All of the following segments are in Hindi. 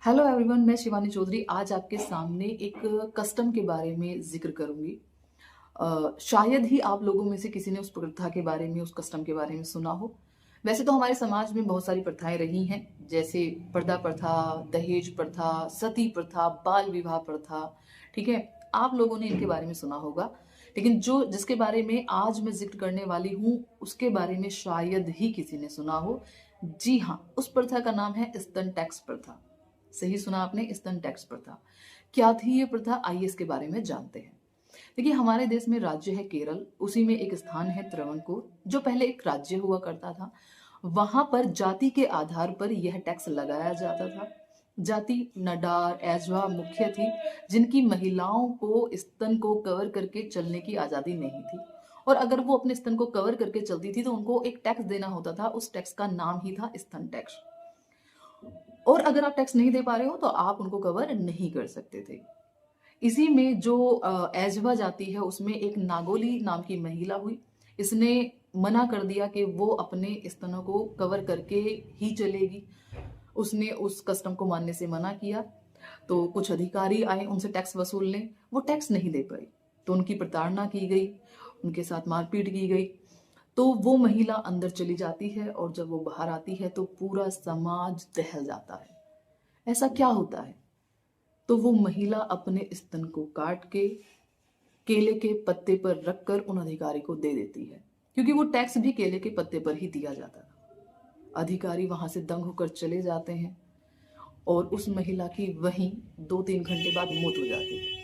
हेलो एवरीवन, मैं शिवानी चौधरी आज आपके सामने एक कस्टम के बारे में जिक्र करूंगी। शायद ही आप लोगों में से किसी ने उस प्रथा के बारे में, उस कस्टम के बारे में सुना हो। वैसे तो हमारे समाज में बहुत सारी प्रथाएं रही हैं, जैसे पर्दा प्रथा, दहेज प्रथा, सती प्रथा, बाल विवाह प्रथा। ठीक है, आप लोगों ने इनके बारे में सुना होगा। लेकिन जो जिसके बारे में आज मैं जिक्र करने वाली हूँ उसके बारे में शायद ही किसी ने सुना हो। जी हाँ, उस प्रथा का नाम है स्तन टैक्स प्रथा। सही सुना आपने, स्तन टैक्स प्रथा। क्या थी ये प्रथा, आइए इसके बारे में जानते हैं। देखिए, हमारे देश में राज्य है केरल, उसी में एक स्थान है त्रवणकोर, जो पहले एक राज्य हुआ करता था। वहां पर जाति के आधार पर यह टैक्स लगाया जाता था। जाति नडार एजवा मुख्य थी, जिनकी महिलाओं को स्तन को कवर करके चलने की आजादी नहीं थी। और अगर वो अपने स्तन को कवर करके चलती थी तो उनको एक टैक्स देना होता था। उस टैक्स का नाम ही था स्तन टैक्स। और अगर आप टैक्स नहीं दे पा रहे हो तो आप उनको कवर नहीं कर सकते थे। इसी में जो एजवा जाति है उसमें एक नागोली नाम की महिला हुई। इसने मना कर दिया कि वो अपने स्तनों को कवर करके ही चलेगी। उसने उस कस्टम को मानने से मना किया। तो कुछ अधिकारी आए उनसे टैक्स वसूलने, वो टैक्स नहीं दे पाई। तो उनकी प्रताड़ना की गई, उनके साथ मारपीट की गई। तो वो महिला अंदर चली जाती है और जब वो बाहर आती है तो पूरा समाज दहल जाता है। ऐसा क्या होता है? तो वो महिला अपने स्तन को काट के केले के पत्ते पर रखकर उन अधिकारी को दे देती है, क्योंकि वो टैक्स भी केले के पत्ते पर ही दिया जाता था। अधिकारी वहां से दंग होकर चले जाते हैं और उस महिला की वहीं 2-3 घंटे बाद मौत हो जाती है।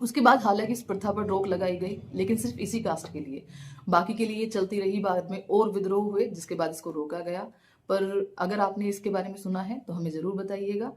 उसके बाद हालांकि इस प्रथा पर रोक लगाई गई, लेकिन सिर्फ इसी कास्ट के लिए। बाकी के लिए चलती रही। बाद में और विद्रोह हुए जिसके बाद इसको रोका गया। पर अगर आपने इसके बारे में सुना है तो हमें जरूर बताइएगा।